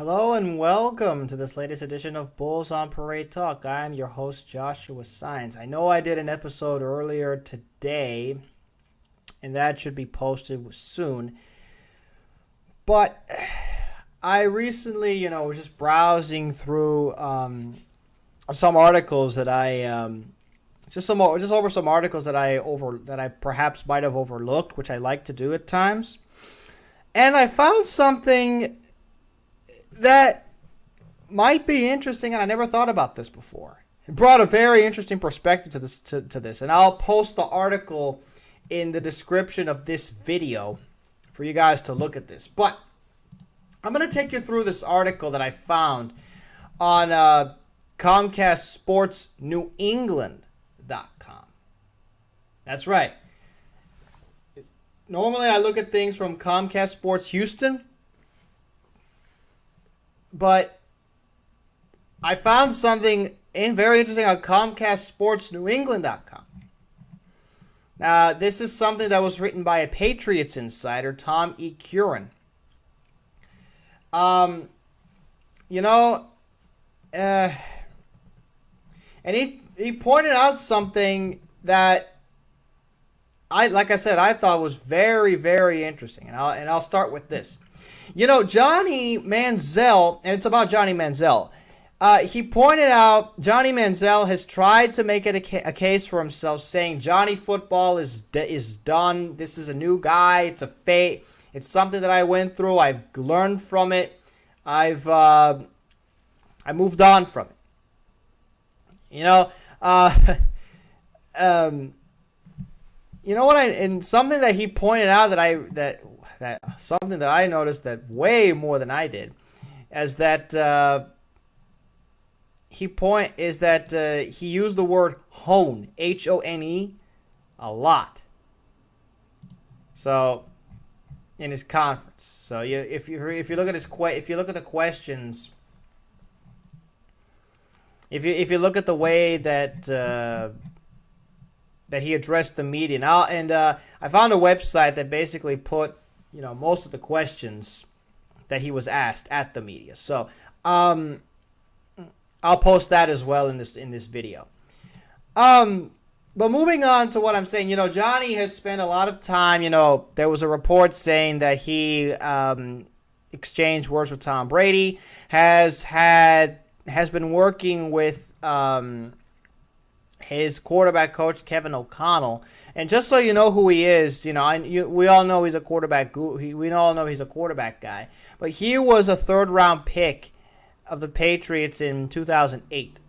Hello and welcome to this latest edition of Bulls on Parade Talk. I am your host, Joshua Sines. I know I did an episode earlier today, and that should be posted soon. But I recently, was just browsing through some articles that I just over some articles that I perhaps might have overlooked, which I like to do at times, and I found something that might be interesting, and I never thought about this before. It brought a very interesting perspective to this, and I'll post the article in the description of this video for you guys to look at this. But I'm going to take you through this article that I found on Comcast Sports New England.com. That's right. Normally I look at things from Comcast Sports Houston, but I found something very interesting on Comcast Sports New England.com. Now, this is something that was written by a Patriots insider, Tom E. Curran. And he pointed out something that I thought was very, very interesting. And I'll start with this. Johnny Manziel, and it's about Johnny Manziel. He pointed out Johnny Manziel has tried to make it a case for himself, saying Johnny football is done. This is a new guy. It's a fate. It's something that I went through. I've learned from it. I moved on from it. And something that he pointed out that something that I noticed that way more than I did is that he used the word hone, H-O-N-E, a lot. So in his conference. So if you look at the questions, if you look at the way that he addressed the media, and I found a website that basically put most of the questions that he was asked at the media. So I'll post that as well in this video. But moving on to what I'm saying, Johnny has spent a lot of time. There was a report saying that he exchanged words with Tom Brady, has been working with his quarterback coach, Kevin O'Connell. And just so you know who he is, we all know he's a quarterback. We all know he's a quarterback guy. But he was a third-round pick of the Patriots in 2008.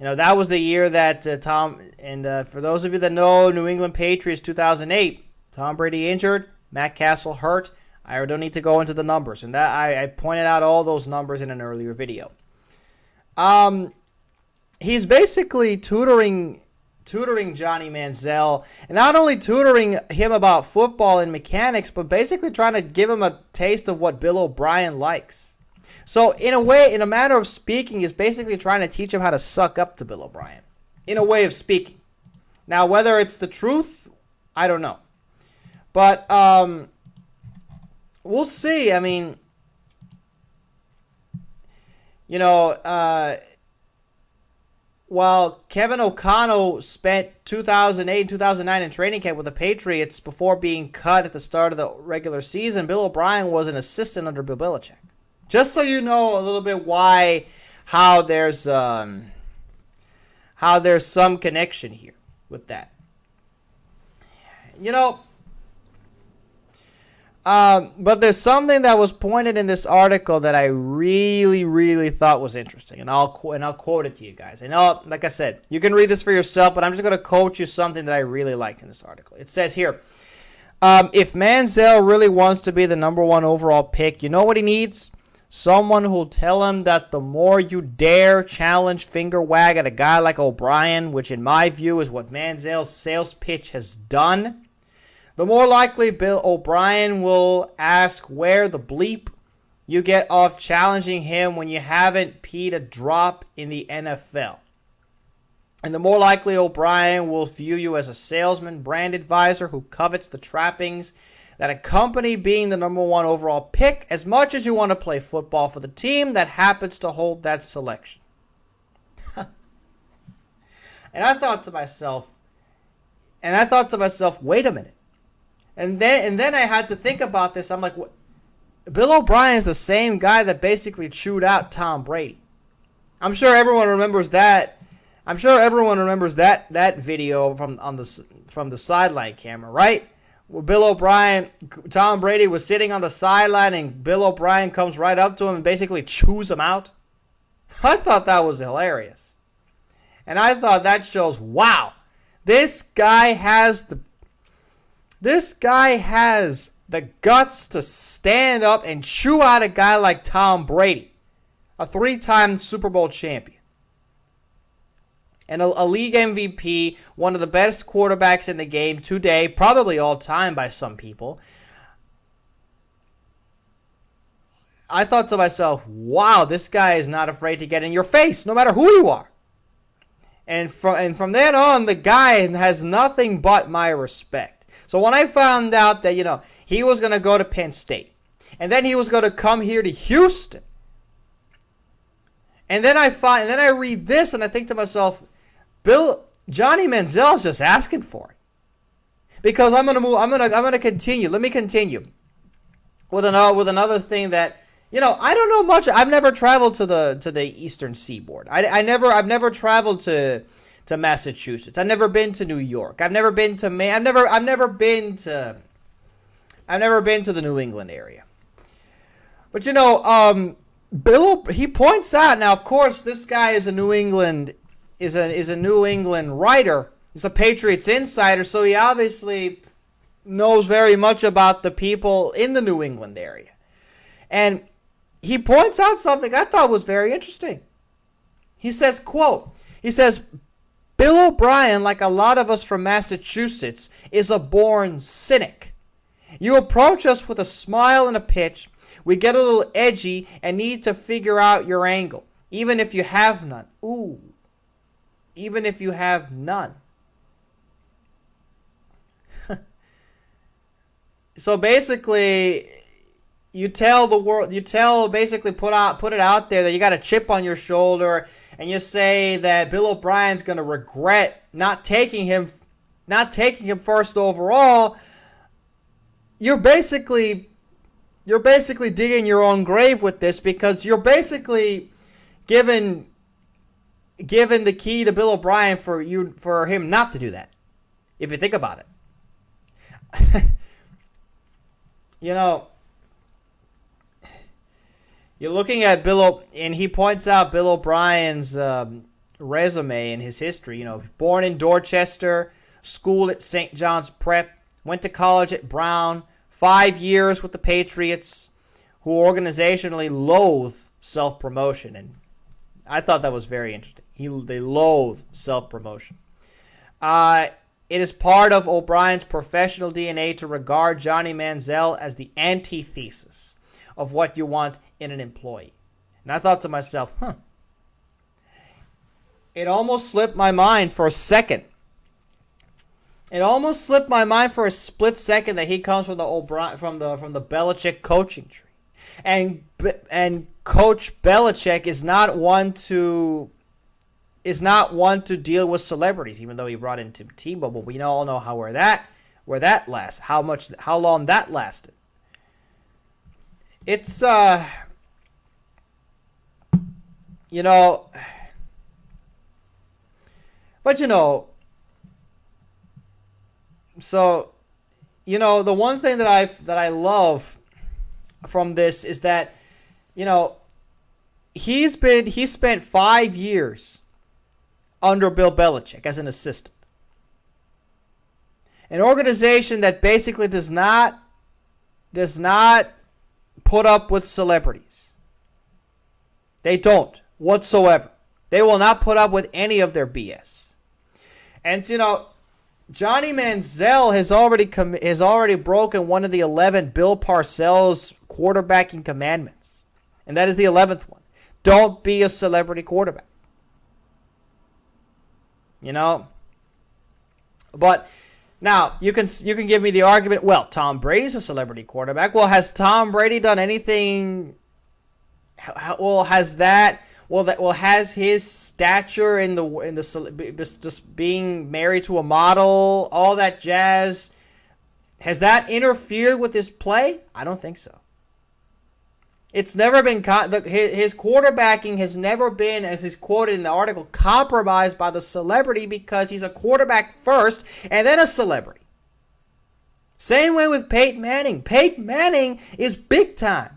That was the year that for those of you that know New England Patriots 2008, Tom Brady injured, Matt Castle hurt. I don't need to go into the numbers. And that I pointed out all those numbers in an earlier video. He's basically tutoring Johnny Manziel, and not only tutoring him about football and mechanics, but basically trying to give him a taste of what Bill O'Brien likes. So in a manner of speaking, is basically trying to teach him how to suck up to Bill O'Brien, in a way of speaking. Now, whether it's the truth, I don't know. But we'll see. I mean, while Kevin O'Connell spent 2008 and 2009 in training camp with the Patriots before being cut at the start of the regular season, Bill O'Brien was an assistant under Bill Belichick. Just so you know a little bit how there's some connection here with that. But there's something that was pointed in this article that I really, really thought was interesting, and I'll quote it to you guys. I know, like I said, you can read this for yourself, but I'm just going to quote you something that I really liked in this article. It says here, if Manziel really wants to be the number one overall pick, you know what he needs? Someone who'll tell him that the more you dare challenge, finger wag at a guy like O'Brien, which in my view is what Manziel's sales pitch has done, the more likely Bill O'Brien will ask where the bleep you get off challenging him when you haven't peed a drop in the NFL. And the more likely O'Brien will view you as a salesman, brand advisor who covets the trappings that accompany being the number one overall pick as much as you want to play football for the team that happens to hold that selection. And I thought to myself, wait a minute. And then I had to think about this. I'm like, what? Bill O'Brien is the same guy that basically chewed out Tom Brady. I'm sure everyone remembers that. That video from the sideline camera, right? Where Bill O'Brien, Tom Brady was sitting on the sideline, and Bill O'Brien comes right up to him and basically chews him out. I thought that was hilarious, and I thought that shows, wow, this guy has the guts to stand up and chew out a guy like Tom Brady, a 3-time Super Bowl champion, and a league MVP, one of the best quarterbacks in the game today, probably all time by some people. I thought to myself, wow, this guy is not afraid to get in your face, no matter who you are. And from then on, the guy has nothing but my respect. So when I found out that, he was going to go to Penn State, and then he was going to come here to Houston, and then I read this, and I think to myself, Johnny Manziel is just asking for it, because I'm going to continue. Let me continue with another thing that, I don't know much. I've never traveled to the Eastern Seaboard. I've never traveled to Massachusetts. I've never been to New York. I've never been to Maine. I've never been to the New England area. But Bill, he points out, now of course this guy is a New England writer. He's a Patriots insider, so he obviously knows very much about the people in the New England area. And he points out something I thought was very interesting. He says, quote, Bill O'Brien, like a lot of us from Massachusetts, is a born cynic. You approach us with a smile and a pitch. We get a little edgy and need to figure out your angle, even if you have none. Ooh, even if you have none. So basically, basically put it out there that you got a chip on your shoulder, and you say that Bill O'Brien's going to regret not taking him first overall. You're basically digging your own grave with this, because you're basically giving the key to Bill O'Brien for him not to do that, if you think about it. You're looking at and he points out Bill O'Brien's resume and his history. Born in Dorchester, schooled at St. John's Prep, went to college at Brown, 5 years with the Patriots, who organizationally loathe self-promotion. And I thought that was very interesting. They loathe self-promotion. It is part of O'Brien's professional DNA to regard Johnny Manziel as the antithesis of what you want in an employee. And I thought to myself, it almost slipped my mind for a second. It almost slipped my mind for a split second that he comes from the Belichick coaching tree. And Coach Belichick is not one to deal with celebrities, even though he brought in Tim Tebow. But we all know where that lasts, how long that lasted. It's so the one thing that I love from this is that he spent 5 years under Bill Belichick as an assistant. An organization that basically does not put up with celebrities. They don't whatsoever. They will not put up with any of their BS. And Johnny Manziel has already broken one of the 11 Bill Parcells quarterbacking commandments, and that is the 11th one: don't be a celebrity quarterback. But Now, you can give me the argument, well, Tom Brady's a celebrity quarterback. Well, has Tom Brady done anything? Well, has his stature in the just being married to a model, all that jazz, has that interfered with his play? I don't think so. It's never been his quarterbacking has never been, as is quoted in the article, compromised by the celebrity, because he's a quarterback first and then a celebrity. Same way with Peyton Manning. Peyton Manning is big time.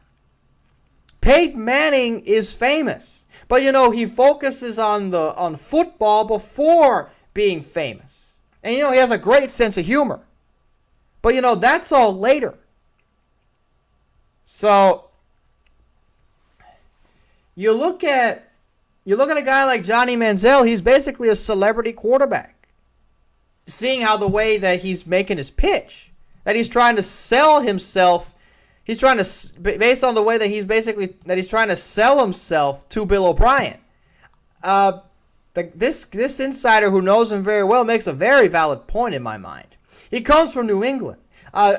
Peyton Manning is famous, but he focuses on football before being famous, and he has a great sense of humor. But that's all later. So. You look at a guy like Johnny Manziel, he's basically a celebrity quarterback. Seeing how the way that he's making his pitch, that he's trying to sell himself, based on the way that he's trying to sell himself to Bill O'Brien. This insider who knows him very well makes a very valid point in my mind. He comes from New England. A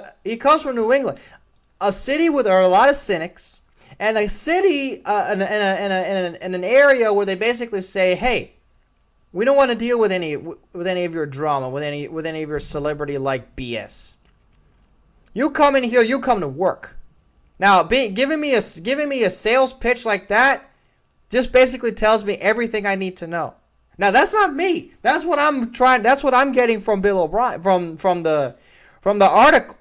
city where there are a lot of cynics. And a city, in an area where they basically say, "Hey, we don't want to deal with any of your drama, with any of your celebrity-like BS. You come in here, you come to work." Now, giving me a sales pitch like that just basically tells me everything I need to know. Now, that's not me. That's what I'm getting from Bill O'Brien from the article.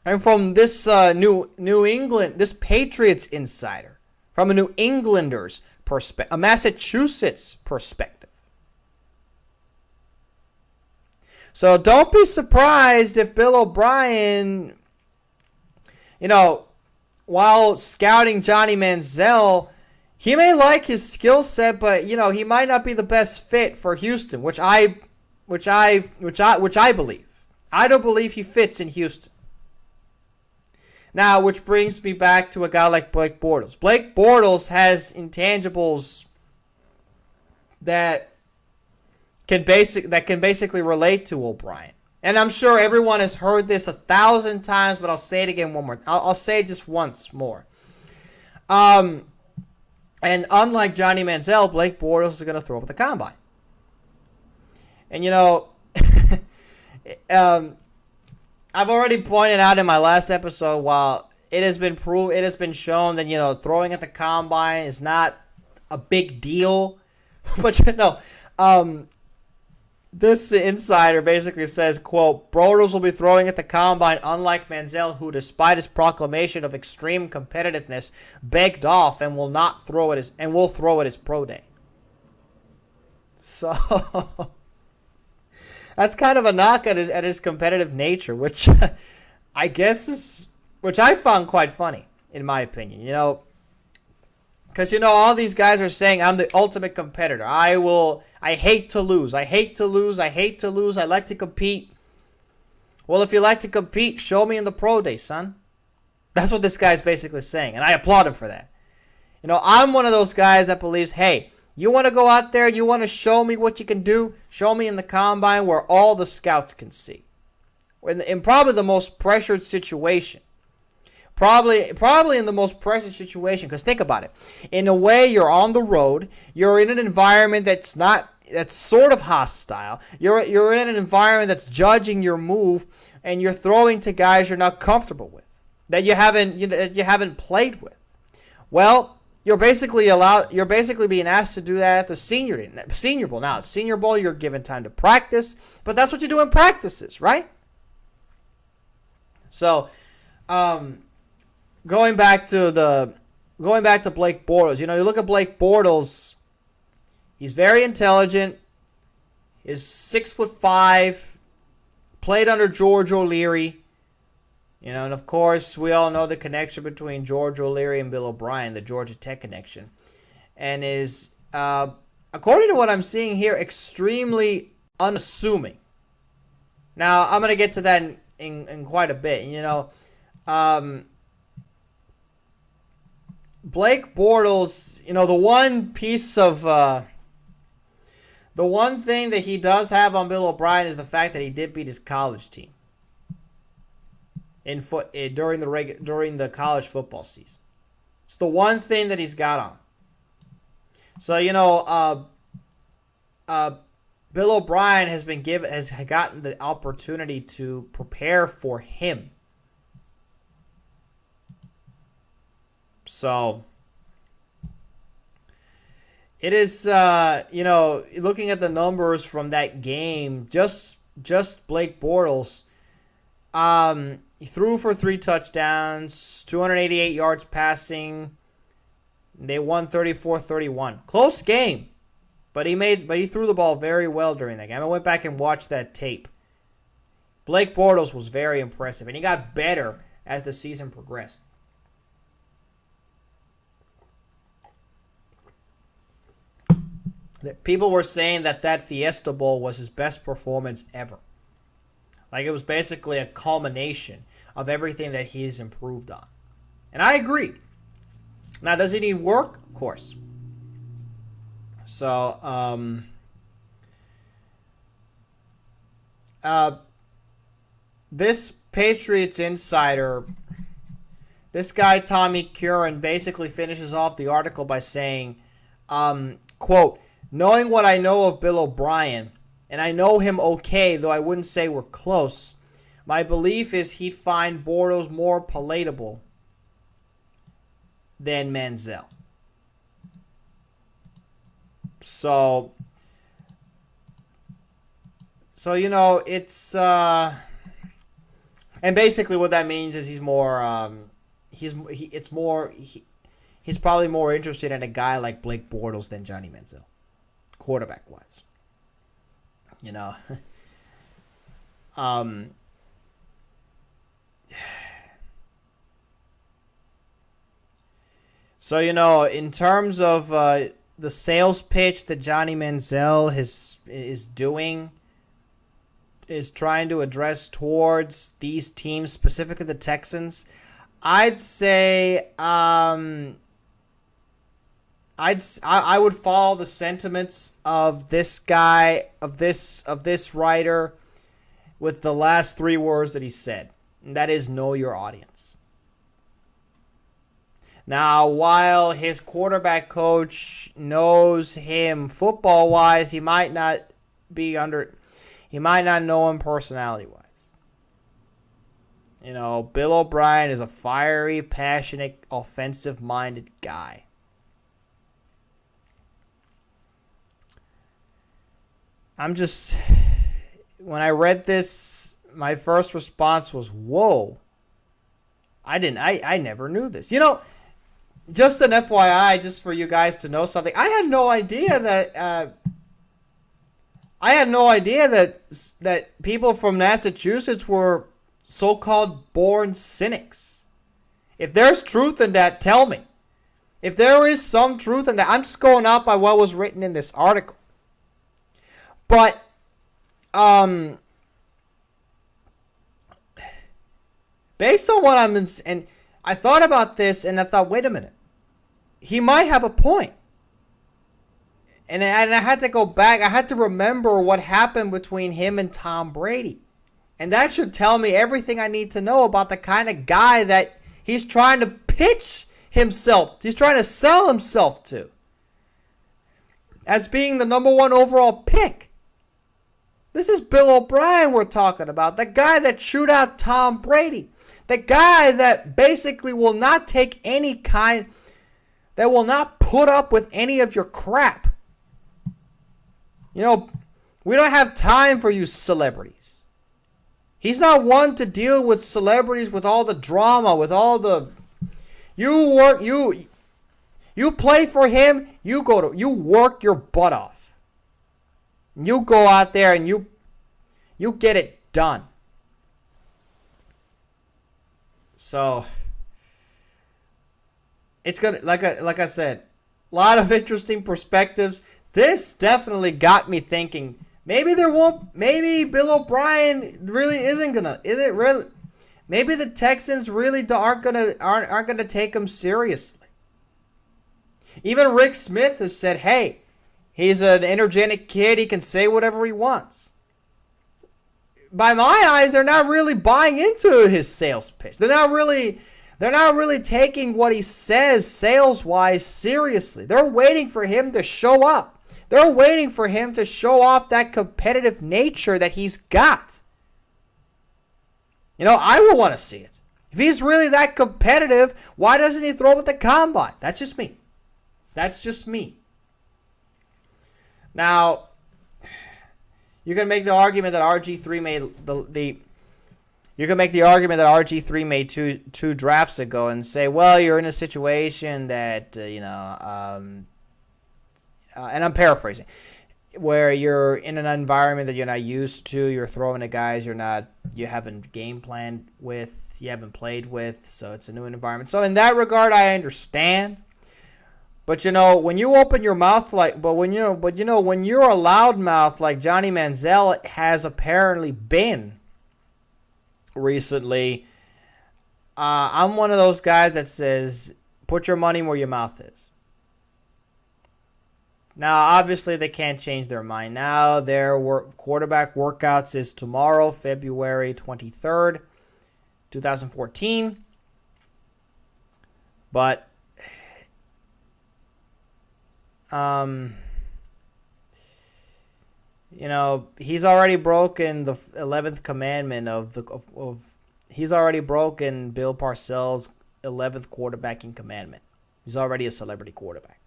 And from this New England, this Patriots insider, from a New Englander's perspective, a Massachusetts perspective. So don't be surprised if Bill O'Brien, while scouting Johnny Manziel, he may like his skill set, but he might not be the best fit for Houston, which I believe. I don't believe he fits in Houston. Now, which brings me back to a guy like Blake Bortles. Blake Bortles has intangibles that can basically relate to O'Brien. And I'm sure everyone has heard this 1,000 times, but I'll say it again one more. I'll say it just once more. And unlike Johnny Manziel, Blake Bortles is going to throw up at the combine. And I've already pointed out in my last episode, while it has been shown that throwing at the combine is not a big deal, but this insider basically says, quote, "Bortles will be throwing at the combine, unlike Manziel, who, despite his proclamation of extreme competitiveness, begged off and will throw at his pro day." So. That's kind of a knock at his competitive nature, which I guess which I found quite funny, in my opinion. Because all these guys are saying, "I'm the ultimate competitor. I hate to lose. I hate to lose. I hate to lose. I like to compete." Well, if you like to compete, show me in the pro day, son. That's what this guy's basically saying, and I applaud him for that. I'm one of those guys that believes, hey, you want to go out there, you want to show me what you can do, show me in the combine where all the scouts can see. In probably the most pressured situation. Probably in the most pressured situation, because think about it. In a way, you're on the road, you're in an environment that's sort of hostile. You're in an environment that's judging your move, and you're throwing to guys you're not comfortable with, that you haven't played with. Well, you're basically being asked to do that at the Senior Bowl. Now, at Senior Bowl, you're given time to practice, but that's what you do in practices, right? So, going back to Blake Bortles, you look at Blake Bortles, he's very intelligent. He's 6'5", played under George O'Leary. And of course, we all know the connection between George O'Leary and Bill O'Brien, the Georgia Tech connection. And is, according to what I'm seeing here, extremely unassuming. Now, I'm going to get to that in quite a bit. Blake Bortles, the one piece of The one thing that he does have on Bill O'Brien is the fact that he did beat his college team during the college football season. It's the one thing that he's got on. So Bill O'Brien has gotten the opportunity to prepare for him. So it is, looking at the numbers from that game, just Blake Bortles, he threw for 3 touchdowns, 288 yards passing. They won 34-31. Close game, but he threw the ball very well during that game. I went back and watched that tape. Blake Bortles was very impressive, and he got better as the season progressed. People were saying that Fiesta Bowl was his best performance ever. Like, it was basically a culmination of everything that he's improved on. And I agree. Now, does he need work? Of course. So, this Patriots insider, this guy, Tommy Curran, basically finishes off the article by saying, quote, "Knowing what I know of Bill O'Brien, and I know him okay, though I wouldn't say we're close, my belief is he'd find Bortles more palatable than Manziel." So it's and basically what that means is he's probably more interested in a guy like Blake Bortles than Johnny Manziel, quarterback wise. So, in terms of the sales pitch that Johnny Manziel is trying to address towards these teams, specifically the Texans, I'd say I would follow the sentiments of this guy, of this writer, with the last 3 words that he said, and that is, know your audience. Now, while his quarterback coach knows him football-wise, he might not know him personality-wise. Bill O'Brien is a fiery, passionate, offensive-minded guy. When I read this, my first response was, whoa. I never knew this. Just an FYI, just for you guys to know something, I had no idea that people from Massachusetts were so-called born cynics. If there's truth in that, tell me. If there is some truth in that, I'm just going out by what was written in this article. But, based on what and I thought about this and I thought, wait a minute, he might have a point. And I had to go back. I had to remember what happened between him and Tom Brady. And that should tell me everything I need to know about the kind of guy that he's trying to pitch himself. He's trying to sell himself to as being the number 1 overall pick. This is Bill O'Brien we're talking about. The guy that chewed out Tom Brady. The guy that basically will not put up with any of your crap. We don't have time for you celebrities. He's not one to deal with celebrities with all the drama, with all the... You play for him, you work your butt off. You go out there and you get it done. So it's gonna, like I said, a lot of interesting perspectives. This definitely got me thinking. Maybe Bill O'Brien really isn't gonna. Is it really? Maybe the Texans really aren't gonna take him seriously. Even Rick Smith has said, "Hey, He's an energetic kid. He can say whatever he wants. By my eyes, they're not really buying into his sales pitch. They're not really taking what he says sales-wise seriously. They're waiting for him to show up. They're waiting for him to show off that competitive nature that he's got. I will want to see it. If he's really that competitive, why doesn't he throw at the combine? That's just me. Now, you can make the argument that RG3 made you can make the argument that RG3 made two drafts ago and say, well, you're in a situation that and I'm paraphrasing, where you're in an environment that you're not used to. You're throwing at guys you haven't game planned with, you haven't played with, so it's a new environment. So in that regard, I understand. But when you open your mouth when you're a loudmouth like Johnny Manziel has apparently been recently, I'm one of those guys that says, put your money where your mouth is. Now, obviously, they can't change their mind now. Their quarterback workouts is tomorrow, February 23rd, 2014. But he's already broken the 11th commandment he's already broken Bill Parcells' 11th quarterbacking commandment. He's already a celebrity quarterback.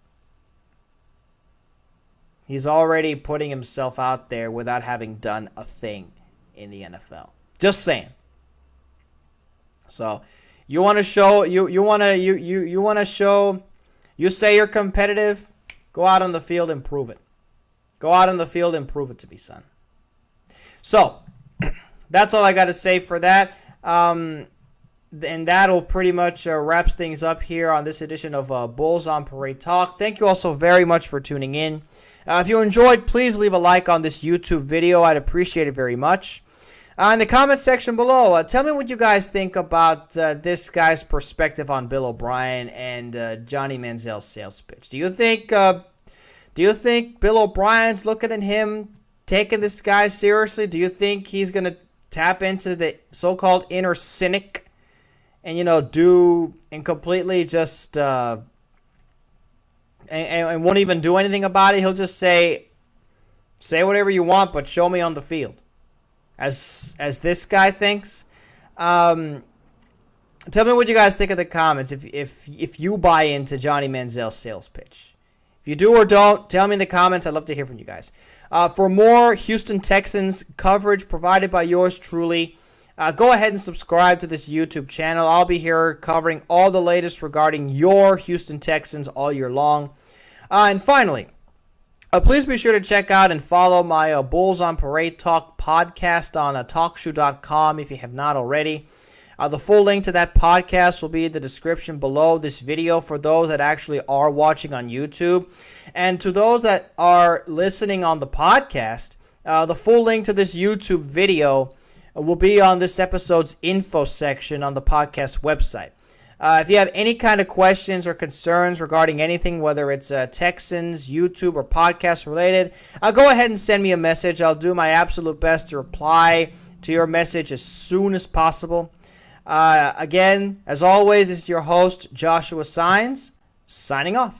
He's already putting himself out there without having done a thing in the NFL. Just saying. So, you want to show you say you're competitive, go out on the field and prove it. Go out on the field and prove it to be son. So, that's all I got to say for that. And that'll pretty much wraps things up here on this edition of Bulls on Parade Talk. Thank you all so very much for tuning in. If you enjoyed, please leave a like on this YouTube video. I'd appreciate it very much. In the comment section below, tell me what you guys think about this guy's perspective on Bill OBrien and Johnny Manziel's sales pitch. Do you think Bill O'Brien's looking at him, taking this guy seriously? Do you think he's going to tap into the so-called inner cynic and, do and completely just and won't even do anything about it? He'll just say whatever you want, but show me on the field. As this guy thinks. Tell me what you guys think in the comments if you buy into Johnny Manziel's sales pitch. If you do or don't, tell me in the comments. I'd love to hear from you guys. For more Houston Texans coverage provided by yours truly, go ahead and subscribe to this YouTube channel. I'll be here covering all the latest regarding your Houston Texans all year long. And finally, please be sure to check out and follow my Bulls on Parade Talk podcast on talkshoe.com if you have not already. The full link to that podcast will be in the description below this video for those that actually are watching on YouTube. And to those that are listening on the podcast, the full link to this YouTube video will be on this episode's info section on the podcast website. If you have any kind of questions or concerns regarding anything, whether it's Texans, YouTube, or podcast related, go ahead and send me a message. I'll do my absolute best to reply to your message as soon as possible. Again, as always, this is your host, Joshua Signs, signing off.